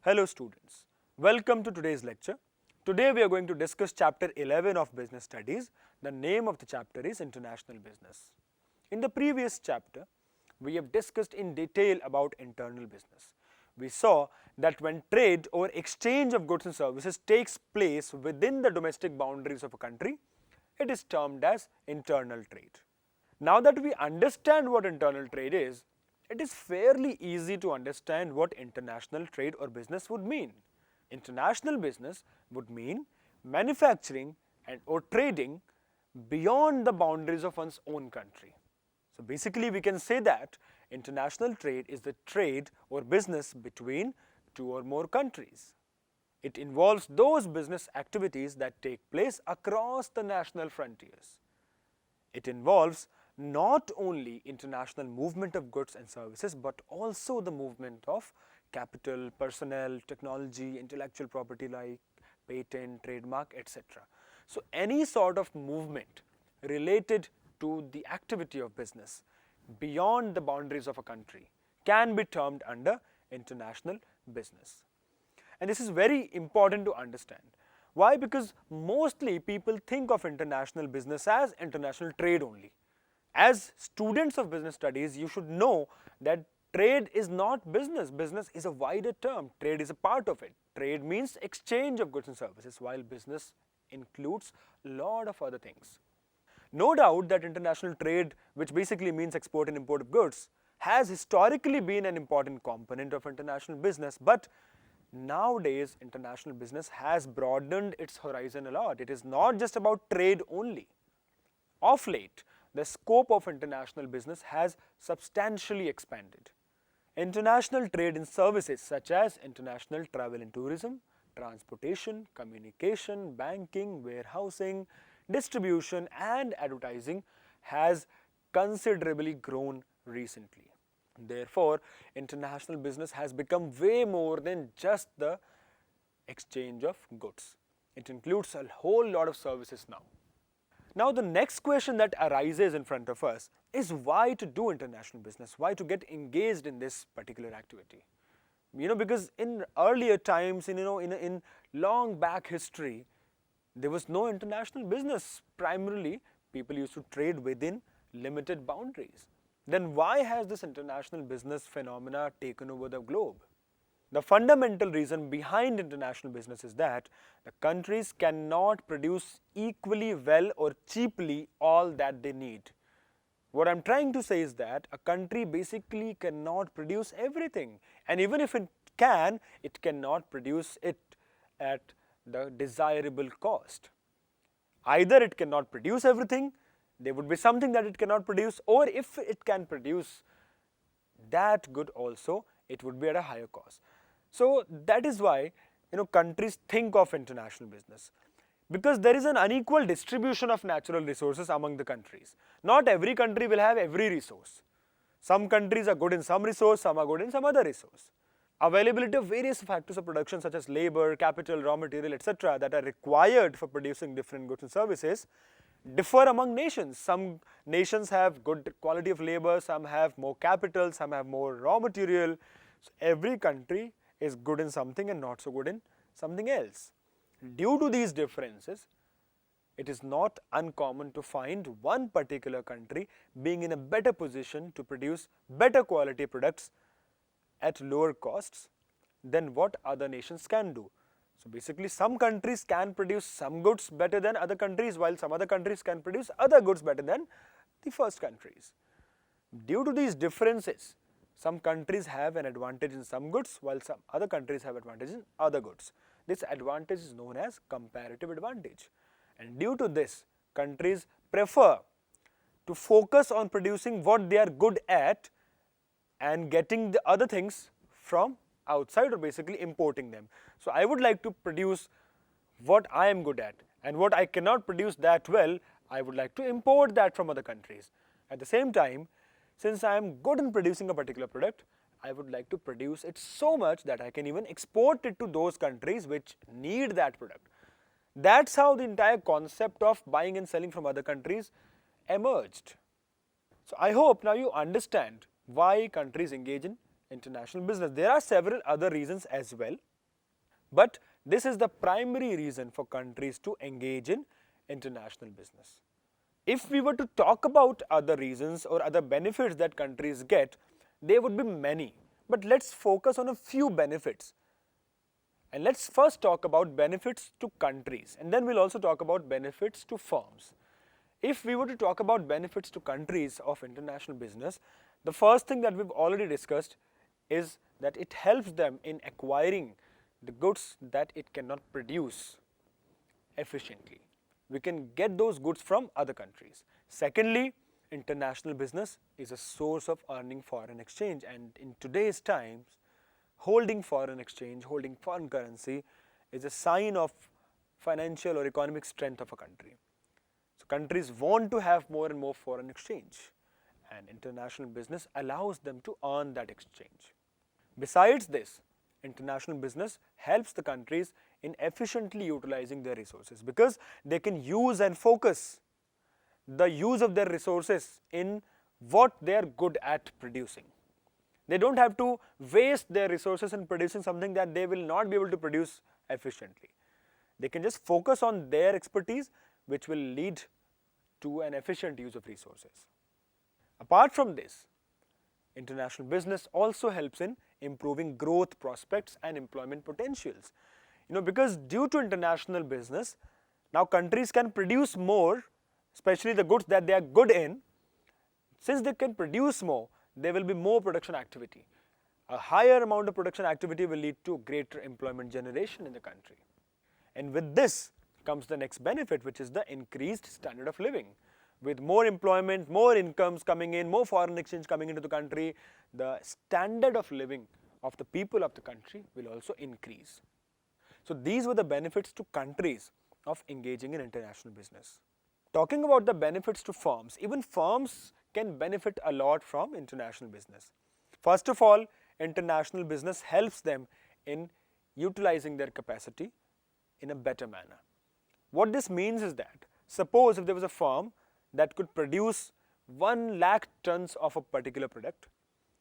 Hello students, welcome to today's lecture. Today we are going to discuss chapter 11 of Business Studies. The name of the chapter is International Business. In the previous chapter, we have discussed in detail about internal business. We saw that when trade or exchange of goods and services takes place within the domestic boundaries of a country, it is termed as internal trade. Now that we understand what internal trade is, it is fairly easy to understand what international trade or business would mean. International business would mean manufacturing and or trading beyond the boundaries of one's own country. So basically we can say that international trade is the trade or business between two or more countries. It involves those business activities that take place across the national frontiers. It involves not only international movement of goods and services but also the movement of capital, personnel, technology, intellectual property like patent, trademark, etc. So any sort of movement related to the activity of business beyond the boundaries of a country can be termed under international business. And this is very important to understand. Why? Because mostly people think of international business as international trade only. As students of business studies, you should know that trade is not business. Business is a wider term. Trade is a part of it. Trade means exchange of goods and services, while business includes a lot of other things. No doubt that international trade, which basically means export and import of goods, has historically been an important component of international business, but nowadays international business has broadened its horizon a lot. It is not just about trade only. Of late, the scope of international business has substantially expanded. International trade in services such as international travel and tourism, transportation, communication, banking, warehousing, distribution and advertising has considerably grown recently. Therefore, international business has become way more than just the exchange of goods. It includes a whole lot of services now. Now the next question that arises in front of us is why to do international business, why to get engaged in this particular activity. Because in earlier times, in long back history, there was no international business. Primarily, people used to trade within limited boundaries. Then why has this international business phenomena taken over the globe? The fundamental reason behind international business is that the countries cannot produce equally well or cheaply all that they need. What I'm trying to say is that a country basically cannot produce everything, and even if it can, it cannot produce it at the desirable cost. Either it cannot produce everything, there would be something that it cannot produce, or if it can produce that good also, it would be at a higher cost. So that is why countries think of international business, because there is an unequal distribution of natural resources among the countries. Not every country will have every resource. Some countries are good in some resource, some are good in some other resource. Availability of various factors of production such as labor, capital, raw material, etc. that are required for producing different goods and services differ among nations. Some nations have good quality of labor, some have more capital, some have more raw material. So every country is good in something and not so good in something else. Due to these differences, it is not uncommon to find one particular country being in a better position to produce better quality products at lower costs than what other nations can do. So basically, some countries can produce some goods better than other countries, while some other countries can produce other goods better than the first countries. Due to these differences, some countries have an advantage in some goods, while some other countries have advantage in other goods. This advantage is known as comparative advantage. And due to this, countries prefer to focus on producing what they are good at and getting the other things from outside, or basically importing them. So I would like to produce what I am good at, and what I cannot produce that well, I would like to import that from other countries. At the same time, since I am good in producing a particular product, I would like to produce it so much that I can even export it to those countries which need that product. That's how the entire concept of buying and selling from other countries emerged. So I hope now you understand why countries engage in international business. There are several other reasons as well. But this is the primary reason for countries to engage in international business. If we were to talk about other reasons or other benefits that countries get, there would be many. But let's focus on a few benefits. And let's first talk about benefits to countries, and then we'll also talk about benefits to firms. If we were to talk about benefits to countries of international business, the first thing that we've already discussed is that it helps them in acquiring the goods that it cannot produce efficiently. We can get those goods from other countries. Secondly, international business is a source of earning foreign exchange, and in today's times, holding foreign exchange, holding foreign currency is a sign of financial or economic strength of a country. So countries want to have more and more foreign exchange, and international business allows them to earn that exchange. Besides this, international business helps the countries in efficiently utilizing their resources, because they can use and focus the use of their resources in what they are good at producing. They don't have to waste their resources in producing something that they will not be able to produce efficiently. They can just focus on their expertise, which will lead to an efficient use of resources. Apart from this, international business also helps in improving growth prospects and employment potentials. Because due to international business, now countries can produce more, especially the goods that they are good in. Since they can produce more, there will be more production activity. A higher amount of production activity will lead to greater employment generation in the country. And with this comes the next benefit, which is the increased standard of living. With more employment, more incomes coming in, more foreign exchange coming into the country, the standard of living of the people of the country will also increase. So these were the benefits to countries of engaging in international business. Talking about the benefits to firms, even firms can benefit a lot from international business. First of all, international business helps them in utilizing their capacity in a better manner. What this means is that, suppose if there was a firm that could produce 1 lakh tons of a particular product,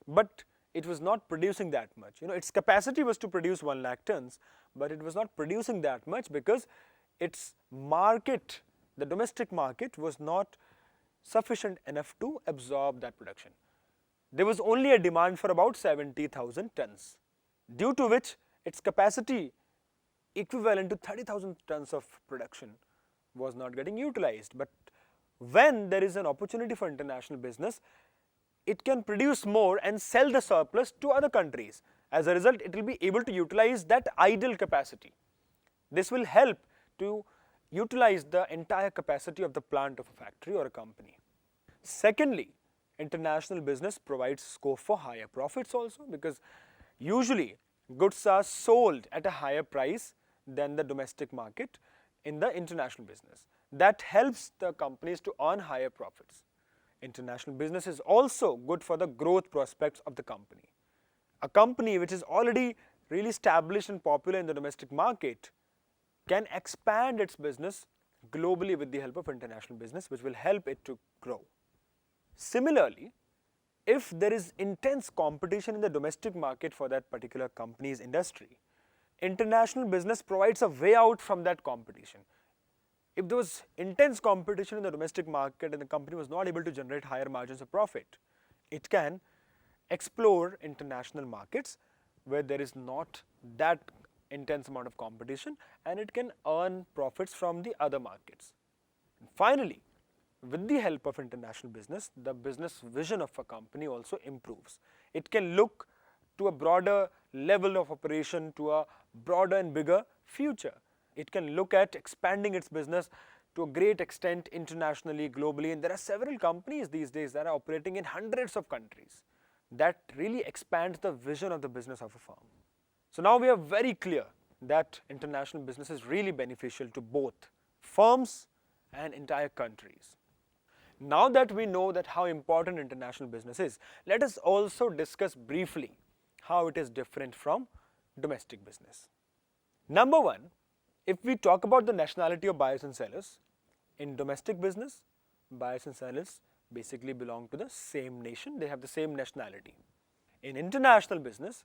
but it was not producing that much. Its capacity was to produce 1 lakh tons, but it was not producing that much because its market, the domestic market, was not sufficient enough to absorb that production. There was only a demand for about 70,000 tons, due to which its capacity equivalent to 30,000 tons of production was not getting utilized. But when there is an opportunity for international business, it can produce more and sell the surplus to other countries. As a result, it will be able to utilize that idle capacity. This will help to utilize the entire capacity of the plant of a factory or a company. Secondly, international business provides scope for higher profits also, because usually goods are sold at a higher price than the domestic market in the international business. That helps the companies to earn higher profits. International business is also good for the growth prospects of the company. A company which is already really established and popular in the domestic market can expand its business globally with the help of international business, which will help it to grow. Similarly, if there is intense competition in the domestic market for that particular company's industry, international business provides a way out from that competition. If there was intense competition in the domestic market and the company was not able to generate higher margins of profit, it can explore international markets where there is not that intense amount of competition, and it can earn profits from the other markets. And finally, with the help of international business, the business vision of a company also improves. It can look to a broader level of operation, to a broader and bigger future. It can look at expanding its business to a great extent internationally, globally, and there are several companies these days that are operating in hundreds of countries. That really expands the vision of the business of a firm. So now we are very clear that international business is really beneficial to both firms and entire countries. Now that we know that how important international business is, let us also discuss briefly how it is different from domestic business. Number one, if we talk about the nationality of buyers and sellers, in domestic business, buyers and sellers basically belong to the same nation, they have the same nationality. In international business,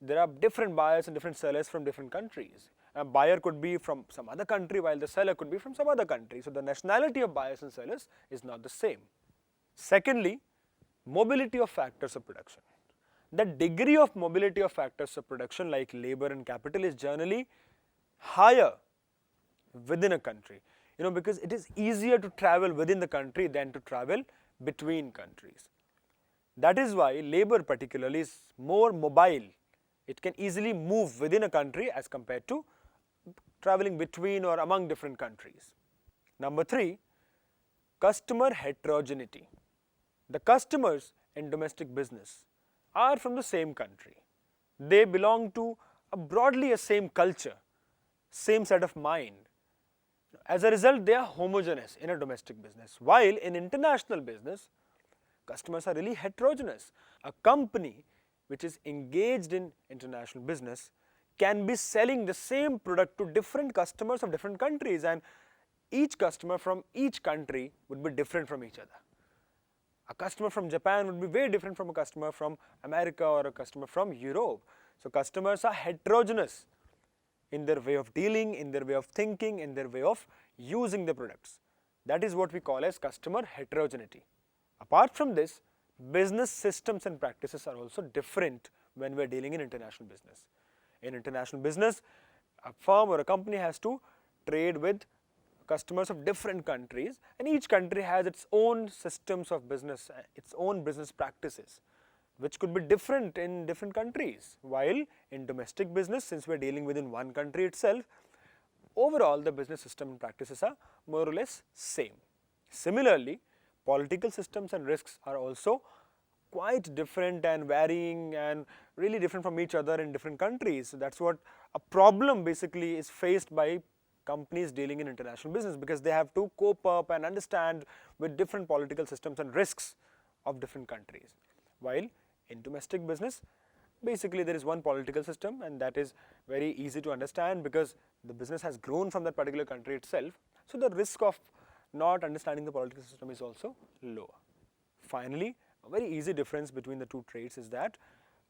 there are different buyers and different sellers from different countries. A buyer could be from some other country while the seller could be from some other country. So the nationality of buyers and sellers is not the same. Secondly, mobility of factors of production. The degree of mobility of factors of production like labor and capital is generally higher within a country, because it is easier to travel within the country than to travel between countries. That is why labor particularly is more mobile. It can easily move within a country as compared to traveling between or among different countries. Number 3, customer heterogeneity. The customers in domestic business are from the same country. They belong to broadly a same culture, same set of mind. As a result, they are homogeneous in a domestic business, while in international business, customers are really heterogeneous. A company which is engaged in international business can be selling the same product to different customers of different countries, and each customer from each country would be different from each other. A customer from Japan would be very different from a customer from America or a customer from Europe. So customers are heterogeneous in their way of dealing, in their way of thinking, in their way of using the products. That is what we call as customer heterogeneity. Apart from this, business systems and practices are also different when we are dealing in international business. In international business, a firm or a company has to trade with customers of different countries, and each country has its own systems of business, its own business practices, which could be different in different countries. While in domestic business, since we are dealing within one country itself, overall the business system and practices are more or less same. Similarly, political systems and risks are also quite different and varying and really different from each other in different countries. So that's what a problem basically is faced by companies dealing in international business, because they have to cope up and understand with different political systems and risks of different countries. While in domestic business, basically there is one political system, and that is very easy to understand because the business has grown from that particular country itself. So the risk of not understanding the political system is also lower. Finally, a very easy difference between the two trades is that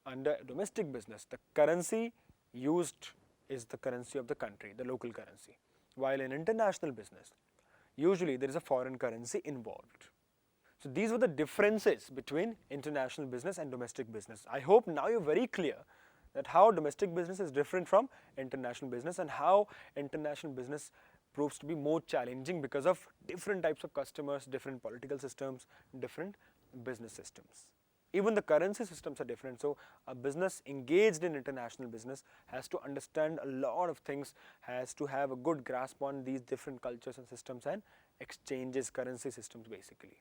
under domestic business, the currency used is the currency of the country, the local currency, while in international business, usually there is a foreign currency involved. So these were the differences between international business and domestic business. I hope now you're very clear that how domestic business is different from international business and how international business proves to be more challenging because of different types of customers, different political systems, different business systems. Even the currency systems are different, so a business engaged in international business has to understand a lot of things, has to have a good grasp on these different cultures and systems and exchanges, currency systems basically.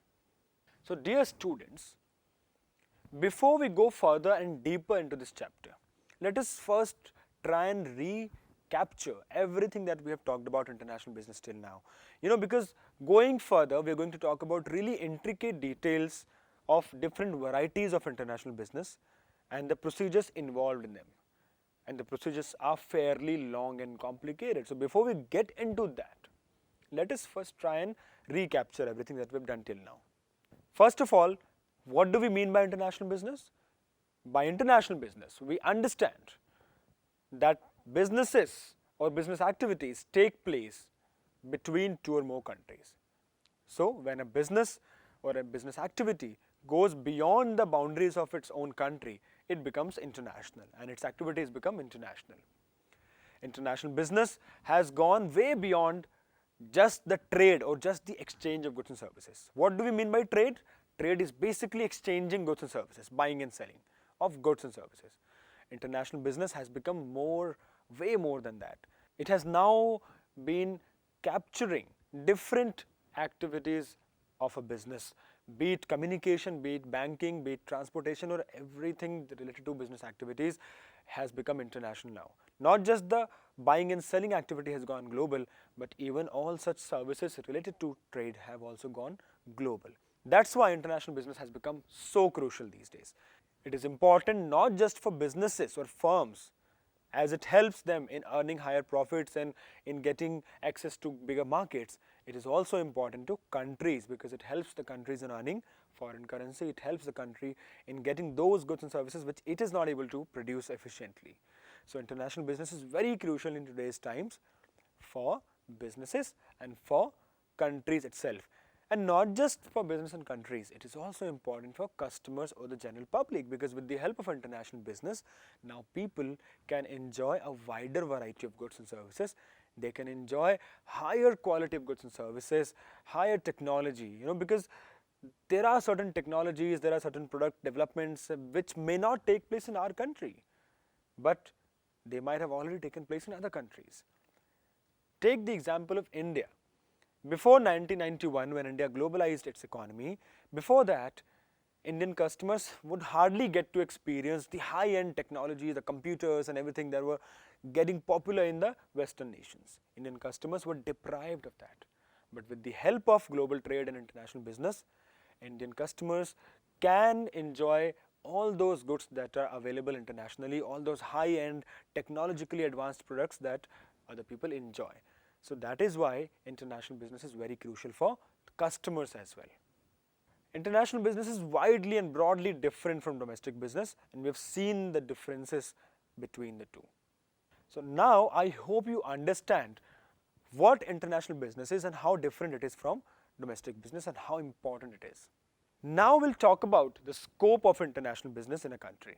So dear students, before we go further and deeper into this chapter, let us first try and recapture everything that we have talked about international business till now. Because going further, we are going to talk about really intricate details of different varieties of international business and the procedures involved in them. And the procedures are fairly long and complicated. So before we get into that, let us first try and recapture everything that we have done till now. First of all, what do we mean by international business? By international business, we understand that businesses or business activities take place between two or more countries. So when a business or a business activity goes beyond the boundaries of its own country, it becomes international and its activities become international. International business has gone way beyond just the trade or just the exchange of goods and services. What do we mean by trade? Trade is basically exchanging goods and services, buying and selling of goods and services. International business has become way more than that. It has now been capturing different activities of a business, be it communication, be it banking, be it transportation, or everything related to business activities has become international now. Not just the buying and selling activity has gone global, but even all such services related to trade have also gone global. That's why international business has become so crucial these days. It is important not just for businesses or firms, as it helps them in earning higher profits and in getting access to bigger markets. it is also important to countries because it helps the countries in earning foreign currency. It helps the country in getting those goods and services which it is not able to produce efficiently. So international business is very crucial in today's times for businesses and for countries itself. And not just for business and countries, it is also important for customers or the general public, because with the help of international business, now people can enjoy a wider variety of goods and services. They can enjoy higher quality of goods and services, higher technology, because there are certain technologies, there are certain product developments which may not take place in our country, but they might have already taken place in other countries. Take the example of India. Before 1991, when India globalized its economy, before that, Indian customers would hardly get to experience the high-end technology, the computers and everything that were getting popular in the Western nations. Indian customers were deprived of that. But with the help of global trade and international business, Indian customers can enjoy all those goods that are available internationally, all those high-end, technologically advanced products that other people enjoy. So that is why international business is very crucial for customers as well. International business is widely and broadly different from domestic business, and we have seen the differences between the two. So now I hope you understand what international business is and how different it is from domestic business and how important it is. Now we'll talk about the scope of international business in a country.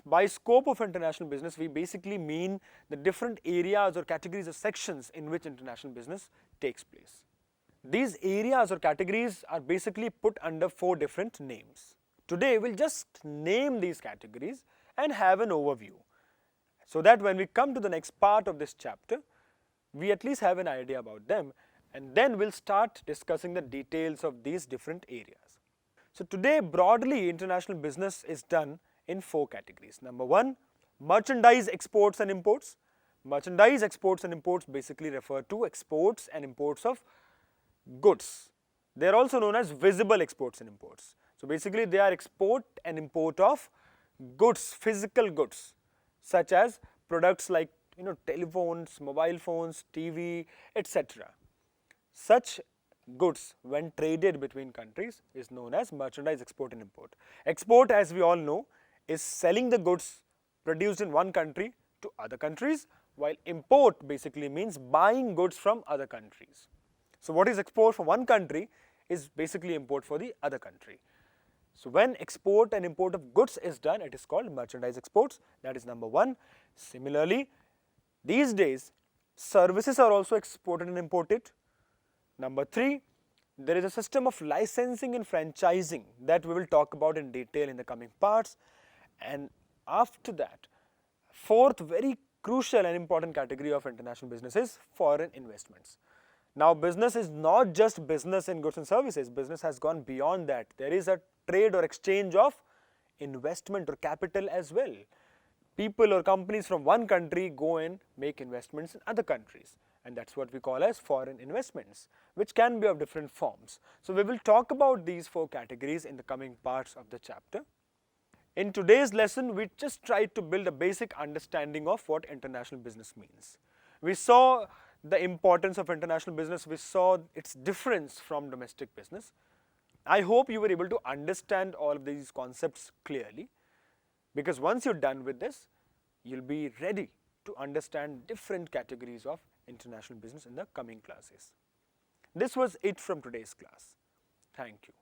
By scope of international business, we basically mean the different areas or categories or sections in which international business takes place. These areas or categories are basically put under 4 different names. Today, we'll just name these categories and have an overview, so that when we come to the next part of this chapter, we at least have an idea about them, and then we'll start discussing the details of these different areas. So today, broadly, international business is done in 4 categories. Number 1, merchandise exports and imports. Merchandise exports and imports basically refer to exports and imports of goods. They are also known as visible exports and imports. So basically they are export and import of goods, physical goods, such as products like telephones, mobile phones, TV, etc. Such goods, when traded between countries, is known as merchandise export and import. Export, as we all know, is selling the goods produced in one country to other countries, while import basically means buying goods from other countries. So what is export for one country is basically import for the other country. So when export and import of goods is done, it is called merchandise exports. That is number 1. Similarly, these days, services are also exported and imported. Number 3, there is a system of licensing and franchising that we will talk about in detail in the coming parts. And after that, 4th very crucial and important category of international business is foreign investments. Now, business is not just business in goods and services. Business has gone beyond that. There is a trade or exchange of investment or capital as well. People or companies from one country go and make investments in other countries, and that's what we call as foreign investments, which can be of different forms. So we will talk about these 4 categories in the coming parts of the chapter. In today's lesson, we just tried to build a basic understanding of what international business means. We saw the importance of international business. We saw its difference from domestic business. I hope you were able to understand all of these concepts clearly, because once you're done with this, you'll be ready to understand different categories of international business in the coming classes. This was it from today's class. Thank you.